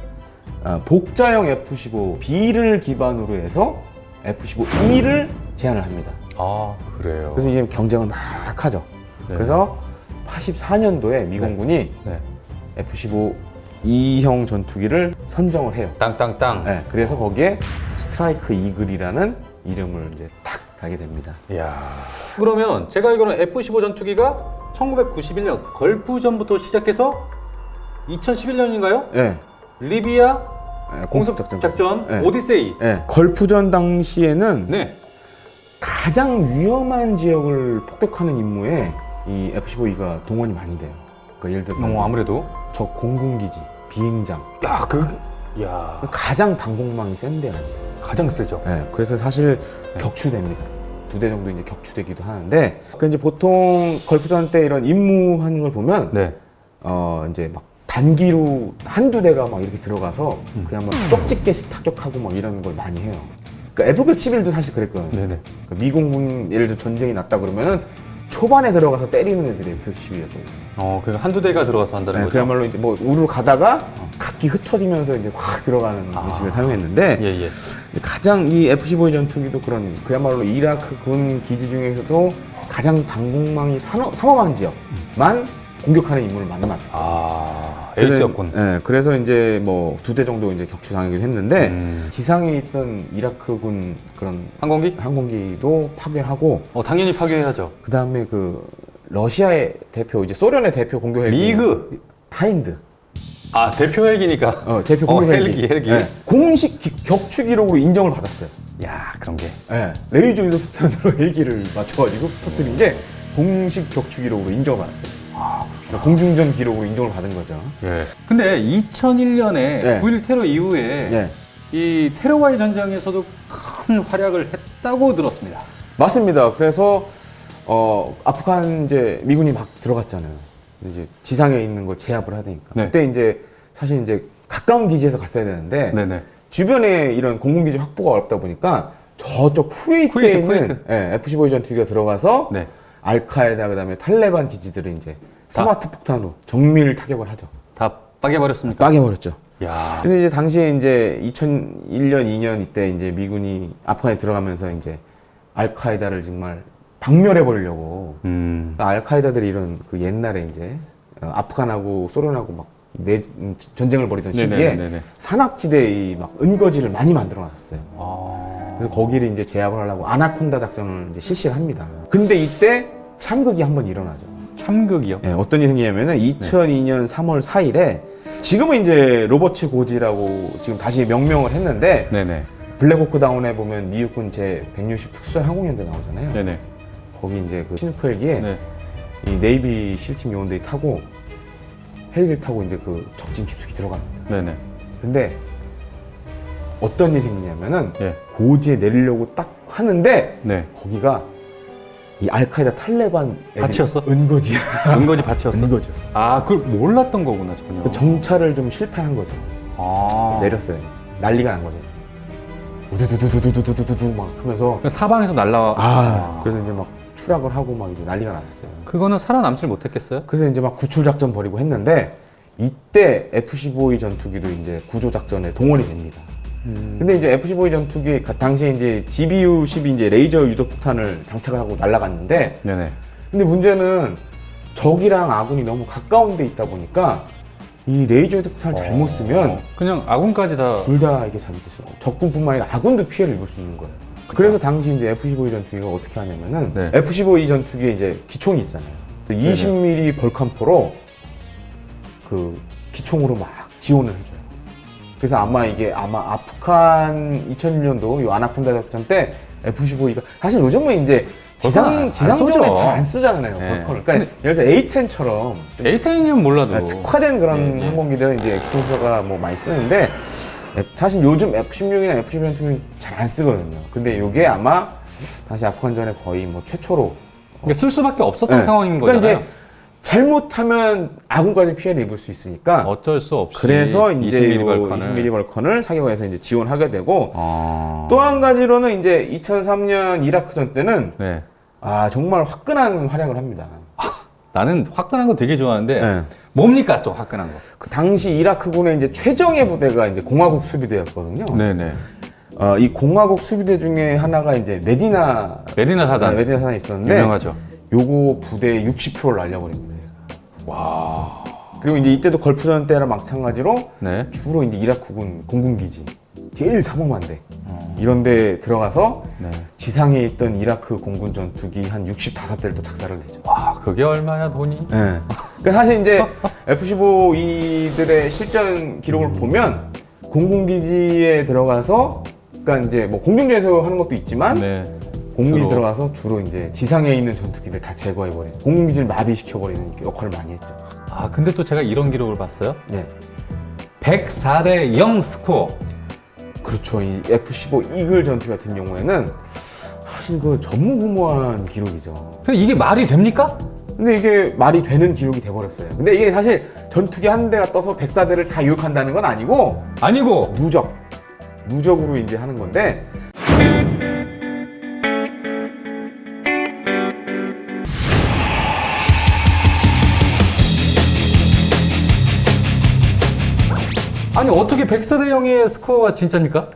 복자형 F-15B를 기반으로 해서 F-15E를 제안을 합니다. 그래요. 그래서 이게 경쟁을 막 하죠. 네. 그래서 84년도에 미공군이 네. F-15 E형 전투기를 선정을 해요. 땅땅땅. 네, 그래서 거기에 스트라이크 이글이라는 이름을 이제 딱 달게 됩니다. 이야. 그러면 제가 알기로는 F-15 전투기가 1991년 걸프전부터 시작해서 2011년인가요? 네. 리비아 공습 작전 네. 오디세이. 네. 걸프전 당시에는 네. 가장 위험한 지역을 폭격하는 임무에 이 F-15E가 동원이 많이 돼요. 그러니까 예를 들어서 아무래도 적 공군기지, 비행장. 야. 가장 방공망이 센 데가 아니에요. 가장 세죠. 네, 그래서 사실 격추됩니다. 2대 정도 이제 격추되기도 하는데, 그 이제 보통 걸프전 때 이런 임무하는 걸 보면 네. 이제 막 단기로 한두 대가 막 이렇게 들어가서 그냥 막 쪽집게씩 타격하고 막 이런 걸 많이 해요. 그러니까 F-111도 사실 그랬거든요. 네네. 그러니까 미군군 예를 들어 전쟁이 났다 그러면은 초반에 들어가서 때리는 애들이 F-111이었거든요. 그 한두 대가 들어가서 한다는 거죠? 그야말로 이제 뭐 우르르 가다가 각기 흩어지면서 이제 확 들어가는 방식을 사용했는데 예. 가장 이 F-15 전투기도 그런 그야말로 이라크 군 기지 중에서도 가장 방공망이 삼엄한 지역만 공격하는 임무를 맡았어요. 에이스였군. 네, 그래서 이제 뭐 2대 정도 이제 격추당하긴 했는데 지상에 있던 이라크군 그런 항공기도 파괴하고 당연히 파괴해야죠. 그 다음에 그 러시아의 대표 이제 소련의 대표 공격 헬기 리그 하인드. 대표 헬기니까. 대표 공격 헬기. 네, 공식 격추 기록으로 인정을 받았어요. 야, 그런 게. 네, 레이저 유도 폭탄으로 헬기를 맞춰가지고 터뜨린 게 공식 격추 기록으로 인정을 받았어요. 그러니까 공중전 기록으로 인정을 받은 거죠. 예. 근데 2001년에 9.11 테러 이후에 이 테러와의 전쟁에서도 큰 활약을 했다고 들었습니다. 맞습니다. 그래서 아프간 이제 미군이 막 들어갔잖아요. 이제 지상에 있는 걸 제압을 해야 되니까. 그때 이제 사실 이제 가까운 기지에서 갔어야 되는데 주변에 이런 공군기지 확보가 어렵다 보니까 저쪽 쿠웨이트에 있는 F-15 전투기가 들어가서 알카에다 그다음에 탈레반 기지들을 이제 스마트 폭탄으로 정밀 타격을 하죠. 다 빠개버렸습니까? 빠개버렸죠. 야. 근데 이제 당시에 이제 2001년, 2년 이때 이제 미군이 아프간에 들어가면서 이제 알카에다를 정말 박멸해버리려고. 알카에다들이 이런 그 옛날에 이제 아프간하고 소련하고 막 전쟁을 벌이던 시기에 산악지대의 막 은거지를 많이 만들어 놨었어요. 그래서 거기를 이제 제압을 하려고 아나콘다 작전을 이제 실시를 합니다. 근데 이때 참극이 한번 일어나죠. 참극이요? 네, 어떤 일이 생기냐면은 2002년 3월 4일에 지금은 이제 로버츠 고지라고 지금 다시 명명을 했는데 블랙호크 다운에 보면 미국군 제160 특수전 항공연대 나오잖아요. 거기 이제 그 시누프 헬기에 이 네이비 실팀 요원들이 타고 헬기를 타고 이제 그 적진 깊숙이 들어갑니다. 근데 어떤 일이 생기냐면은 고지에 내리려고 딱 하는데 거기가 이 알카에다 탈레반 밭이었어? 은거지야. 은거지 밭이었어? 은거지였어. 그걸 몰랐던 거구나 전혀. 그 정찰을 좀 실패한 거죠. 내렸어요. 난리가 난 거죠. 우두두두두두두두두 막 하면서 사방에서 그래서 이제 막 추락을 하고 막 이제 난리가 났었어요. 그거는 살아남질 못했겠어요? 그래서 이제 막 구출 작전 벌이고 했는데 이때 F-15E 전투기도 이제 구조 작전에 동원이 됩니다. 근데 이제 F-15E 전투기 당시에 이제 GBU-12 이제 레이저 유도 폭탄을 장착을 하고 날아갔는데 근데 문제는 적이랑 아군이 너무 가까운 데 있다 보니까 이 레이저 유도 폭탄을 잘못 쓰면 그냥 아군까지 다 둘 다 이게 잘못됐어. 적군뿐만 아니라 아군도 피해를 입을 수 있는 거예요. 그래서 당시 이제 F-15E 전투기가 어떻게 하냐면은 F-15E 전투기에 이제 기총이 있잖아요. 20mm 벌칸포로 그 기총으로 막 지원을 해줘요. 그래서 이게 아프간 2001년도 이 아나콘다 작전 때 F-15E가 사실 요즘은 이제 지상전에 잘 안 쓰잖아요. 벌컨을. 그러니까 예를 들어 A-10처럼 A-10이면 몰라도 특화된 그런 항공기들은 이제 기총수가 뭐 많이 쓰는데 사실 요즘 F-16이나 F-12 전투기는 잘 안 쓰거든요. 근데 이게 아마 당시 아프간전에 거의 뭐 최초로 그러니까 쓸 수밖에 없었던 상황인 그러니까 거잖아요. 이제 잘못하면 아군까지 피해를 입을 수 있으니까 어쩔 수 없이 그래서 이제 20mm 벌컨을 사격해서 이제 지원하게 되고 또 한 가지로는 이제 2003년 이라크전 때는 정말 화끈한 활약을 합니다. 나는 화끈한 거 되게 좋아하는데 뭡니까 또 화끈한 거? 그 당시 이라크군의 이제 최정예 부대가 이제 공화국 수비대였거든요. 이 공화국 수비대 중에 하나가 이제 메디나 사단. 메디나 사단이 있었는데 유명하죠. 요거 부대의 60%를 날려버립니다. 그리고 이제 이때도 걸프전 때랑 마찬가지로 주로 이제 이라크군 공군기지 제일 삼엄한 데 이런 데 들어가서 지상에 있던 이라크 공군 전투기 한 65대를 또 작살을 내죠. 그게 얼마야 돈이? 그러니까 사실 이제 F-15E들의 실전 기록을 보면 공군기지에 들어가서 그러니까 이제 뭐 공중전에서 하는 것도 있지만 공군기지 들어가서 주로 이제 지상에 있는 전투기들 다 제거해버리는 공군기지를 마비시켜버리는 역할을 많이 했죠. 근데 또 제가 이런 기록을 봤어요. 104대 0 스코어. 그렇죠. 이 F-15 이글 전투 같은 경우에는 사실 그 전무후무한 기록이죠. 근데 이게 말이 됩니까? 근데 이게 말이 되는 기록이 돼버렸어요. 근데 이게 사실 전투기 한 대가 떠서 백사대를 다 유혹한다는 건 아니고 누적으로 이제 하는 건데. 아니 어떻게 백사대형의 스코어가 진짜입니까?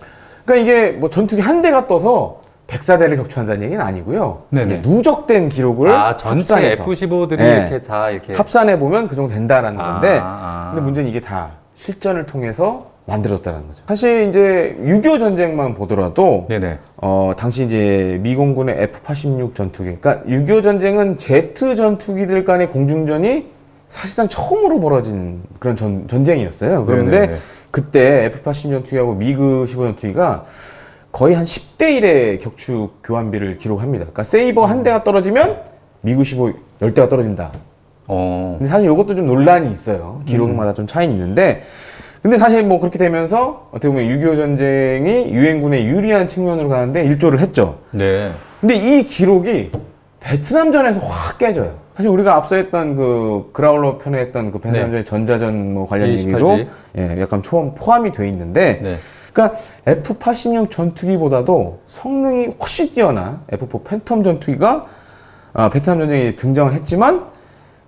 그러니까 이게 뭐 전투기 한 대가 떠서 백사대를 격추한다는 얘기는 아니고요. 네네. 누적된 기록을 전체 합산해서 F-15들이 네. 이렇게 다 이렇게 합산해 보면 그 정도 된다라는 건데, 근데 문제는 이게 다 실전을 통해서 만들어졌다는 거죠. 사실 이제 6.25 전쟁만 보더라도 네네. 당시 이제 미공군의 F-86 전투기, 그러니까 6.25 전쟁은 제트 전투기들 간의 공중전이 사실상 처음으로 벌어진 그런 전쟁이었어요. 그런데 네네네. 그때 F-86 전투기하고 미그 15 전투기가 거의 한 10대 1의 격추 교환비를 기록합니다. 그러니까 세이버 한 대가 떨어지면 미그 15 10대가 떨어진다. 근데 사실 이것도 좀 논란이 있어요. 기록마다 좀 차이는 있는데, 근데 사실 뭐 그렇게 되면서 어떻게 보면 6.25 전쟁이 유엔군에 유리한 측면으로 가는데 일조를 했죠. 네. 근데 이 기록이 베트남전에서 확 깨져요. 사실 우리가 앞서 했던 그 그라울러 편에 했던 그 베트남전의 전자전 뭐 관련 얘기도 약간 포함이 돼 있는데, 네. 그러니까 F-86 전투기보다도 성능이 훨씬 뛰어난 F-4 팬텀 전투기가 베트남 전쟁에 등장을 했지만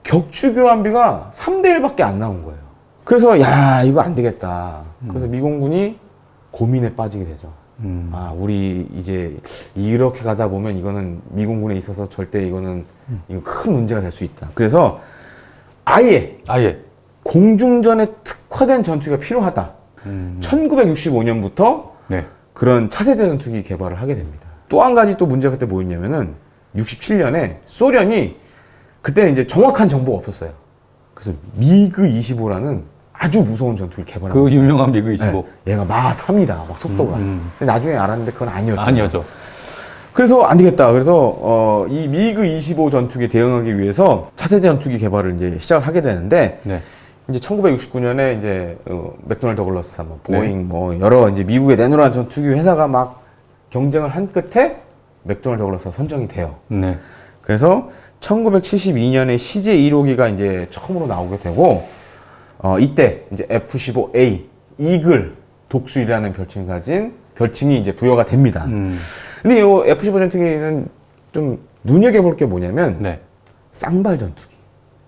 격추 교환비가 3대 1밖에 안 나온 거예요. 그래서 야, 이거 안 되겠다. 그래서 미공군이 고민에 빠지게 되죠. 우리 이제 이렇게 가다 보면 이거는 미공군에 있어서 절대 이거 큰 문제가 될 수 있다. 그래서 아예 공중전에 특화된 전투기가 필요하다. 1965년부터 네. 그런 차세대 전투기 개발을 하게 됩니다. 또 한 가지 또 문제가 그때 뭐였냐면은 67년에 소련이 그때는 이제 정확한 정보가 없었어요. 그래서 미그 25라는 아주 무서운 전투기를 개발한 그 유명한 미그 25. 네, 얘가 마 3이다. 막 속도가. 근데 나중에 알았는데 그건 아니었죠. 그래서 안 되겠다. 그래서 이 미그 25 전투기에 대응하기 위해서 차세대 전투기 개발을 이제 시작을 하게 되는데, 네. 이제 1969년에 이제 맥도널드 더글라스, 보잉, 뭐 여러 이제 미국의 내노란 전투기 회사가 막 경쟁을 한 끝에 맥도널드 더글라스가 선정이 돼요. 네. 그래서 1972년에 CJ-1호기가 이제 처음으로 나오게 되고, 이때 이제 F-15A 이글 독수리라는 별칭이 이제 부여가 됩니다. 근데 이 F-15 전투기는 좀 눈여겨볼 게 뭐냐면 쌍발 전투기,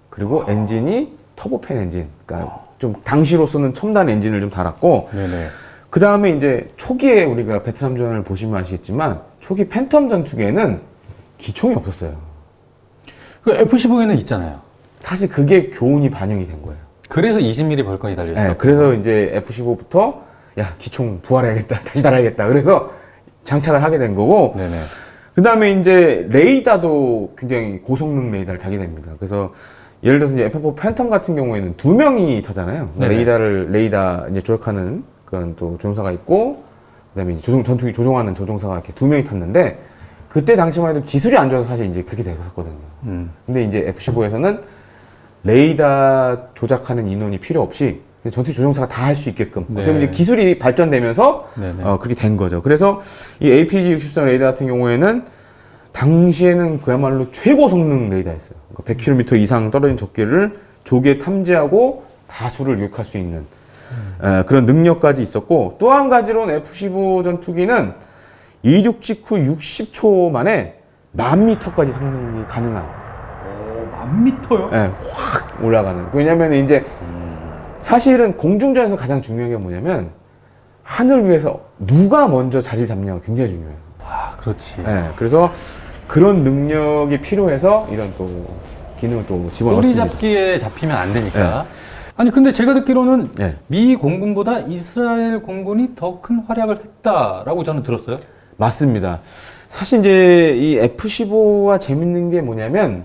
그리고 엔진이 터보팬 엔진, 그러니까 좀 당시로서는 첨단 엔진을 좀 달았고, 그 다음에 이제 초기에 우리가 베트남전을 보시면 아시겠지만 초기 팬텀 전투기에는 기총이 없었어요. 그 F-15에는 있잖아요. 사실 그게 교훈이 반영이 된 거예요. 그래서 20mm 벌건이 달려있어요. 네, 그래서 이제 F-15부터 야, 기총 부활해야겠다, 다시 달아야겠다. 그래서 장착을 하게 된 거고, 그 다음에 이제 레이더도 굉장히 고성능 레이더를 달게 됩니다. 그래서 예를 들어서 이제 F-4 팬텀 같은 경우에는 2명이 타잖아요. 레이더 이제 조작하는 그런 또 조종사가 있고, 그 다음에 이제 전투기 조종하는 조종사가 이렇게 2명이 탔는데, 그때 당시만 해도 기술이 안 좋아서 사실 이제 그렇게 됐었거든요. 근데 이제 F-15에서는 레이더 조작하는 인원이 필요 없이 전투기 조종사가 다 할 수 있게끔 어떻게 이제 기술이 발전되면서 그렇게 된 거죠. 그래서 이 APG-63 레이더 같은 경우에는 당시에는 그야말로 최고 성능 레이더였어요. 그러니까 100km 이상 떨어진 적기를 조기에 탐지하고 다수를 유혹할 수 있는 그런 능력까지 있었고, 또 한 가지로는 F-15 전투기는 이륙 직후 60초 만에 10,000m까지 상승이 가능한. 10,000m요? 네, 확 올라가는. 왜냐면 이제 사실은 공중전에서 가장 중요한 게 뭐냐면 하늘 위에서 누가 먼저 자리를 잡냐가 굉장히 중요해요. 그렇지. 네, 그래서 그런 능력이 필요해서 이런 또 기능을 또 집어넣었습니다. 꼬리 잡기에 잡히면 안 되니까. 아니 근데 제가 듣기로는 미 공군보다 이스라엘 공군이 더 큰 활약을 했다라고 저는 들었어요. 맞습니다. 사실 이제 이 F-15가 재밌는 게 뭐냐면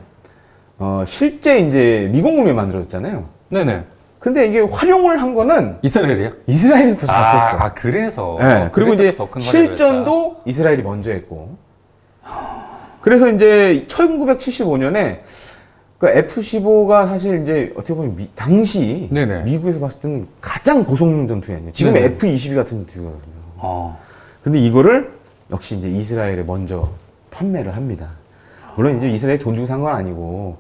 실제 이제 미공군이 만들어졌잖아요. 네네. 근데 이게 활용을 한 거는 이스라엘이요? 이스라엘이 더 잘 썼어. 그래서. 네, 그리고 이제 실전도 이스라엘이 먼저 했고. 그래서 이제 1975년에 그 F-15가 사실 이제 어떻게 보면 당시 미국에서 봤을 때는 가장 고성능 전투기 아니에요. 지금 F-22 같은 전투기거든요. 근데 이거를 역시 이제 이스라엘에 먼저 판매를 합니다. 물론 이제 이스라엘이 돈 주고 산 건 아니고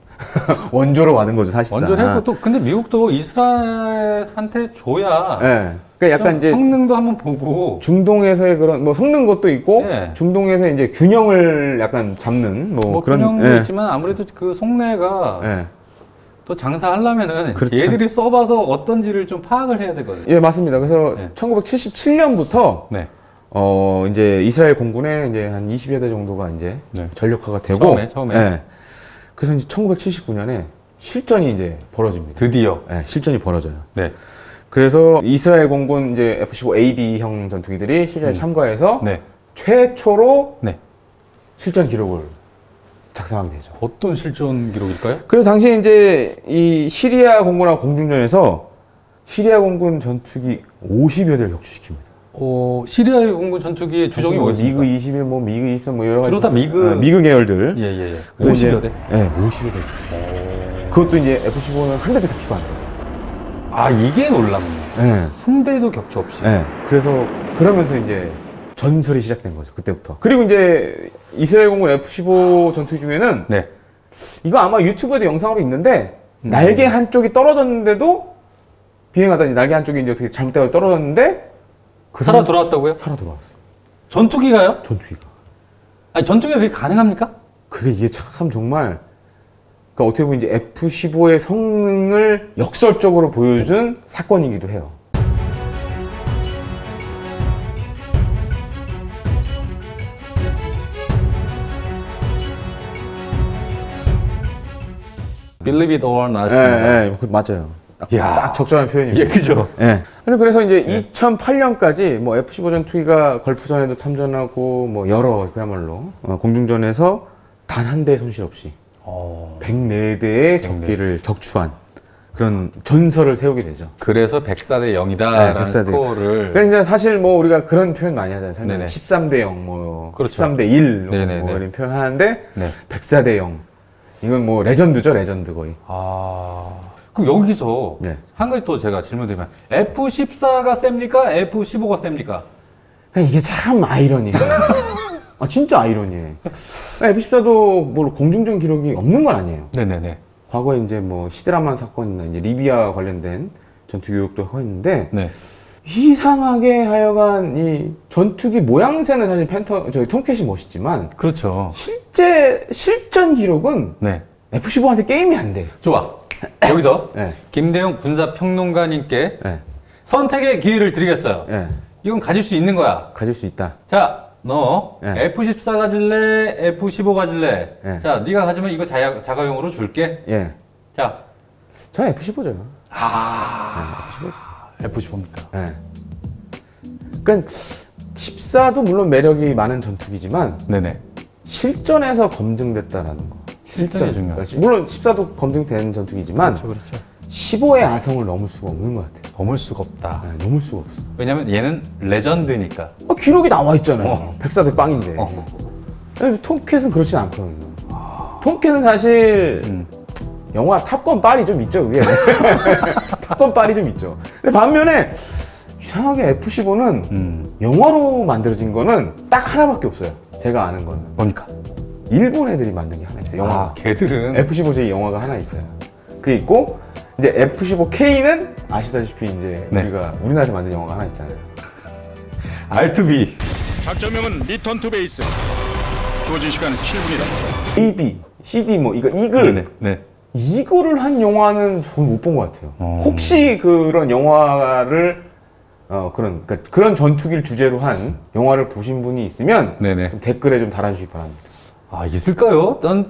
원조로 받은 거죠, 사실상. 원조를 했고 또 근데 미국도 이스라엘한테 줘야 네. 그러니까 약간 이제 성능도 한번 보고 중동에서의 그런 뭐 섞는 것도 있고 네. 중동에서 이제 균형을 약간 잡는 뭐 그런 균형도 예. 있지만 아무래도 그 속내가 예. 또 장사하려면은 그렇죠. 얘들이 써봐서 어떤지를 좀 파악을 해야 되거든요. 예, 맞습니다. 그래서 네. 1977년부터 네. 이제 이스라엘 공군에 이제 한 20여 대 정도가 이제 네. 전력화가 되고 처음에. 예. 그래서 이제 1979년에 실전이 이제 벌어집니다. 드디어. 예, 실전이 벌어져요. 네. 그래서 이스라엘 공군 이제 F-15AB형 전투기들이 실전에 참가해서 네. 최초로 네. 실전 기록을 작성하게 되죠. 어떤 실전 기록일까요? 그래서 당시에 이제 이 시리아 공군하고 공중전에서 시리아 공군 전투기 50여 대를 격추시킵니다. 시리아의 공군 전투기의 주종이 뭐 뭐였습니까? 미그 21, 뭐 미그 23, 뭐 여러 가지 주로 다 미그 계열들. 예. 그래서 50여 대? 네, 50여 대 격추. 그것도 이제 F-15는 한 대도 격추가 안 돼요. 아, 이게 놀랍네. 네. 한 대도 격추 없이. 네. 그래서 그러면서 이제 전설이 시작된 거죠. 그때부터. 그리고 이제 이스라엘 공군 F-15 전투기 중에는 네. 이거 아마 유튜브에도 영상으로 있는데 날개 한쪽이 떨어졌는데도 비행하다니 날개 한쪽이 이제 어떻게 잘못되어 떨어졌는데 살아 돌아왔다고요? 살아 돌아왔어. 전투기가요? 전투기가. 아니, 전투기가 그게 가능합니까? 그게 이게 참 정말 그러니까 어떻게 보면 이제 F-15의 성능을 역설적으로 보여준 사건이기도 해요. Believe it or not. 예, 맞아요. 딱 적절한 표현입니다. 예, 그죠. 예. 그래서 이제 2008년까지 뭐 F-15 전투기가 걸프전에도 참전하고 뭐 여러 그야말로 공중전에서 단 한 대의 손실 없이 104대의 적기를 격추한 그런 전설을 세우게 되죠. 그래서 104대 0이다라는 네, 104대. 스코어를. 그러니까 이제 사실 뭐 우리가 그런 표현 많이 하잖아요. 네네. 13대 0, 뭐 그렇죠. 13대 1, 네네네. 뭐 이런 표현 하는데 네. 104대 0. 이건 뭐 레전드죠, 레전드 거의. 그럼 여기서 네. 한 가지 또 제가 질문드리면 F-14가 셉니까? F-15가 셉니까? 그러니까 이게 참 아이러니해요. 진짜 아이러니해. F-14도 뭐 공중전 기록이 없는 건 아니에요. 네네네. 과거에 이제 뭐 시드라만 사건이나 이제 리비아 관련된 전투 교육도 하고 있는데 네. 이상하게 하여간 이 전투기 모양새는 사실 저희 톰캣이 멋있지만 그렇죠. 실제 실전 기록은 네. F-15한테 게임이 안 돼. 좋아. 여기서 네. 김대용 군사평론가님께 네. 선택의 기회를 드리겠어요. 네. 이건 가질 수 있는 거야. 가질 수 있다. 자, 너 네. F-14 가질래? F-15 가질래? 네. 자, 네가 가지면 이거 자가용으로 줄게. 예. 자, 저는 F-15죠. F-15죠. F-15입니까? 예. 그러니까 14도 물론 매력이 많은 전투기지만 네네. 실전에서 검증됐다라는 거. 실전이 중요하죠. 물론 14도 검증된 전투기지만 그렇죠. 15의 아성을 넘을 수가 없는 것 같아요. 넘을 수가 없다. 넘을 수가 없어. 왜냐면 얘는 레전드니까. 기록이 나와 있잖아요. 104대 빵인데. 어. 톰캣은 그렇진 않거든요. 톰캣은 사실 영화 탑건 빨이 좀 있죠, 그게. 탑건 빨이 좀 있죠. 근데 반면에 이상하게 F-15는 영화로 만들어진 거는 딱 하나밖에 없어요. 제가 아는 거는. 뭡니까? 일본 애들이 만든 게 하나 있어요. 영화. 걔들은 F-15J 영화가 하나 있어요. 그게 있고 이제 F-15K는 아시다시피 이제 네. 우리가 우리나라에서 만든 영화가 하나 있잖아요. R2B. 작전명은 리턴 투 베이스. 주어진 시간은 7분이다. AB, CD 뭐 이글 네. 네. 이거를 한 영화는 저는 못 본 것 같아요. 혹시 그런 영화를 그런 전투기를 주제로 한 영화를 보신 분이 있으면 네네. 좀 댓글에 좀 달아주시기 바랍니다. 있을까요? 난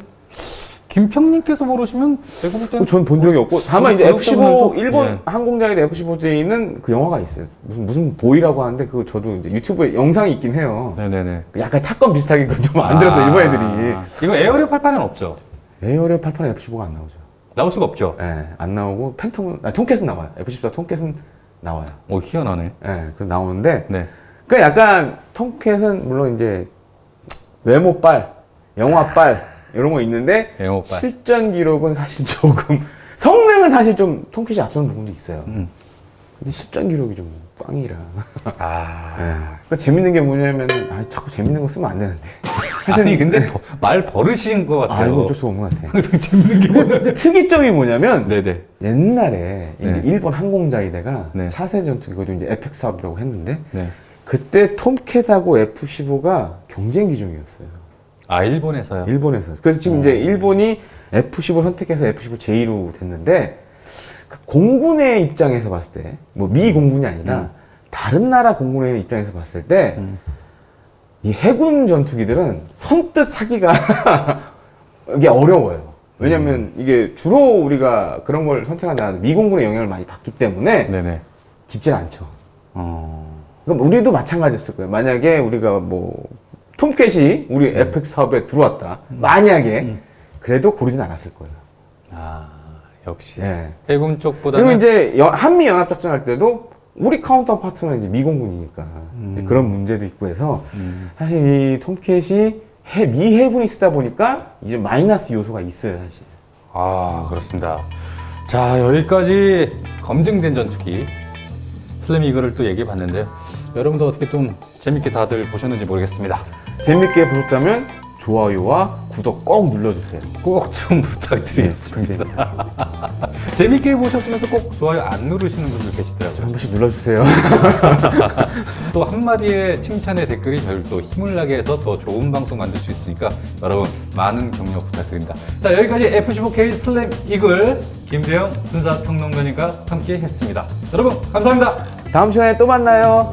김평님께서 모르시면 제가 볼 때는 전 본 적이 없고 다만 이제 가족적으로는 F-15 일본 예. 항공장의 F-15J는 그 영화가 있어요. 무슨 보이라고 하는데 그거 저도 이제 유튜브에 영상이 있긴 해요. 네네네. 약간 탑건 비슷하게 좀 만들어서 일본 애들이 이거 에어리어 88은 없죠? 에어리어 88은 F-15가 안 나오죠. 나올 수가 없죠? 예, 안 나오고 톰캣은 나와요. F-14 톰캣은 나와요. 희한하네. 예, 그 나오는데 네. 그 약간 톰캣은 물론 이제 외모빨, 영화빨 이런 거 있는데 영어빨. 실전 기록은 사실 조금 성능은 사실 좀 톰캣이 앞서는 부분도 있어요. 근데 실전 기록이 좀 꽝이라. 아. 그러니까 재밌는 게 뭐냐면 자꾸 재밌는 거 쓰면 안 되는데. 아니 근데 말 버릇인 것 같아요. 이거 어쩔 수 없는 것 같아. 항상 재밌는 게 뭐냐면 특이점이 뭐냐면 네네. 옛날에 이제 네. 일본 항공자위대가 네. 차세 전투기 그것도 이제 에펙 사업이라고 했는데 네. 그때 톰캣하고 F-15가 경쟁 기종이었어요. 아 일본에서요. 일본에서. 그래서 지금 이제 일본이 F-15 선택해서 F-15J로 됐는데 그 공군의 입장에서 봤을 때 뭐 미 공군이 아니라 다른 나라 공군의 입장에서 봤을 때 이 해군 전투기들은 선뜻 사기가 이게 어려워요. 왜냐면 이게 주로 우리가 그런 걸 선택하는 미 공군의 영향을 많이 받기 때문에 네네. 쉽지 않죠. 그럼 우리도 마찬가지였을 거예요. 만약에 우리가 뭐 톰캣이 우리 에펙 사업에 들어왔다. 만약에 그래도 고르진 않았을 거예요. 아 역시 예. 해군 쪽보다는 그리고 이제 한미 연합 작전 할 때도 우리 카운터 파트는 이제 미공군이니까 이제 그런 문제도 있고 해서 사실 이 톰캣이 미 해군이 쓰다 보니까 이제 마이너스 요소가 있어요, 사실. 아 그렇습니다. 자 여기까지 검증된 전투기 슬램 이글을 또 얘기해 봤는데요. 여러분도 어떻게 좀 재밌게 다들 보셨는지 모르겠습니다. 재밌게 보셨다면 좋아요와 구독 꼭 눌러주세요. 꼭 좀 부탁드리겠습니다. 부탁드립니다. 재밌게 보셨으면서 꼭 좋아요 안 누르시는 분들 계시더라고요. 한 번씩 눌러주세요. 또 한마디의 칭찬의 댓글이 저를 또 힘을 나게 해서 더 좋은 방송 만들 수 있으니까 여러분 많은 격려 부탁드립니다. 자 여기까지 F-15K 슬램 이글 김대영 군사평론가님과 함께 했습니다. 여러분 감사합니다. 다음 시간에 또 만나요.